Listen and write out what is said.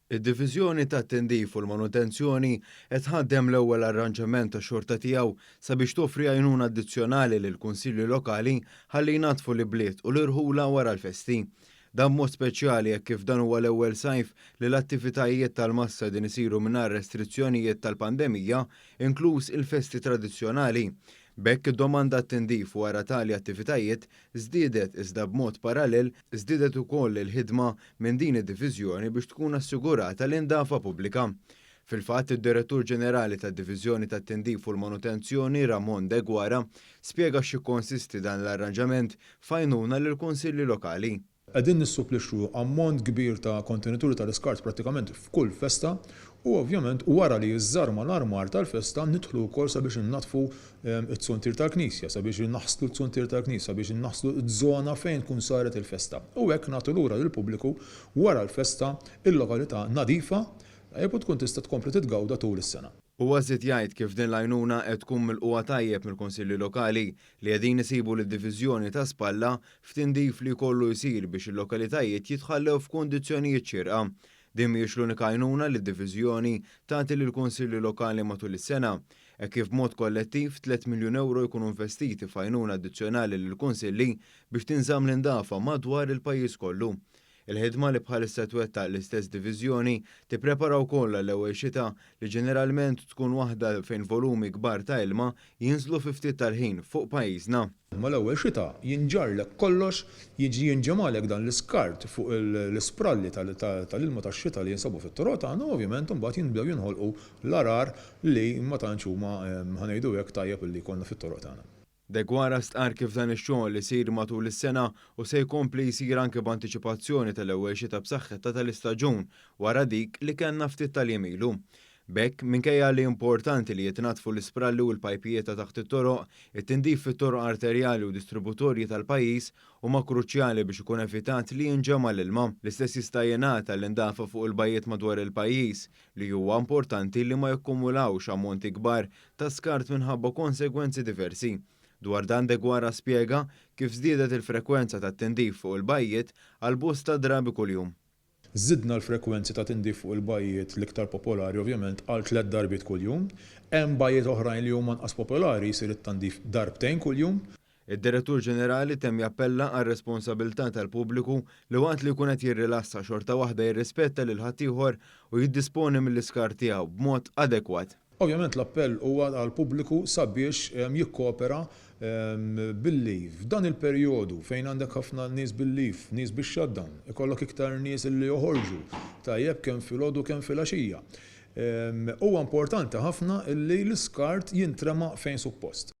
Id-Diviżjoni tat-Tindif u l-Manutenzjoni qed tħaddem l-ewwel arranġament tax-xorta tiegħu sabiex toffri għajnuna addizzjonali lill-kunsilli lokali ħalli jnatfu l-ibliet u l-irħula wara l-festi. Dan mod speċjali jekk kif dan huwa l-ewwel sajf li l-attivitajiet tal-massa din isiru mingħajr restrizzjonijiet tal-pandemija, inkluż il-festi tradizzjonali. Bekk id-domanda t-tindif wara tali attivitajiet żdiedet iżda b'mod parallel żdiedet ukoll il-ħidma minn din id-diviżjoni biex tkun assigurata l-indafa pubblika. Fil-fatt id-Direttur Ġenerali tad-Diviżjoni tat-Tindif u l-Manutenzjoni Ramon De Gwara spjega xi konsisti dan l-arranġament f'għajnuna lill-kunsilli lokali. Qegħdin nissupplixxu ammont kbir ta' kontenituri tal-iskart prattikament f'kull festa u ovvjament wara li jiżżarma l-armar tal-festa nidħlu wkoll sabiex innatfu t-tsuntir tal-Knisja, sabiex innaħslu t-tsuntir tal-Knisja, sabiex innaħslu ż-żona fejn tkun saret il-festa. U hekk nagħtu lura lill-pubbliku wara l-festa il-lokalità nadifa u tkun tista' tkompli titgawda tul is-sena. U għażit jgħid kif din l-għajnuna qed tkun milquha tajjeb mill-Kunsilli Lokali li qegħdin isibu lid-diviżjoni ta' spalla f'tindif li jkollu jsir biex il-lokalitajiet jitħallew f'kundizzjonijiet xierqa. Din mhijiex l-unika għajnuna li d-diviżjoni tagħti lill-Kunsilli Lokali matul is-sena, hekk kif b'mod kollettiv 3 miljun euro jkunu investiti f'għajnuna addizzjonali lill-Kunsilli biex tinżamm l-indafa madwar il-pajjiż kollu. Il-ħidma li bħalissa twettaq l-istess diviżjoni tipprepara wkoll l-ewwel xita li ġeneralment tkun waħda fejn volumi kbar ta' ilma jinżlu fi ftit tal-ħin fuq pajjiżna. Ma l-ewwel xita jinġarlek kollox jiġi jinġemalek dan l-iskart fuq l-ispralli tal-ilma tax-xita li jinsabu fit-toroq tagħna ovvjament imbagħad jinbdew jinħolqu l-arar li ma tantx huma ħanejdu hekk tajjeb illi jkollna fit-toroq tagħna. De Gwara stqar kif dan ix-xogħol li jsir matul is-sena u se jkompli jsir anke b'antiċipazzjoni tal-ewwel xita b'saħħitha tal-istaġun wara dik li kellna ftit tal-jemilu. Bekk minkejja li importanti li jitnatfu l-ispralli u l-pajpijiet ta' taħt it-toroq, it-tindif fit-toroq arterjali u distributorji tal-pajjiż huma kruċjali biex ikun evitat li jinġema l-ilma. L-istess jista' jingħata l-indafa fuq il-bajjiet madwar il-pajjiż li huwa importanti li ma jakkumulawx ammonti kbar ta' skart minħabba konsegwenzi diversi. Dwar dan De Gwara spjega kif żdiedet il-frekwenza tat-tindif fuq il-bajjiet għal bosta drabi kuljum. Żidna l-frekwenzi ta' tindif fuq il-bajjiet l-iktar popolari ovvjament għal 3 darbiet kuljum. Hemm bajjiet oħrajn li huma nqas popolari jsir it-tandif darbtejn kuljum. Id-Direttur Ġenerali temm jappella għal responsabilità tal-pubbliku li waqt li jkun qed jirrilassa xorta waħda jirrispetta lil ħaddieħor u jiddisponi mill-iskart tiegħu b'mod adekwat. Ovvjament l-appell huwa għall-pubbliku sabiex jikkopera billi f'dan il-perjodu fejn għandek ħafna nies bil-lif, nies bix-shutdown, ikollok iktar nies li joħorġu tajjeb kemm filgħodu kemm filgħaxija. Huwa importanti ħafna li l-iskart jintrema fejn suppost.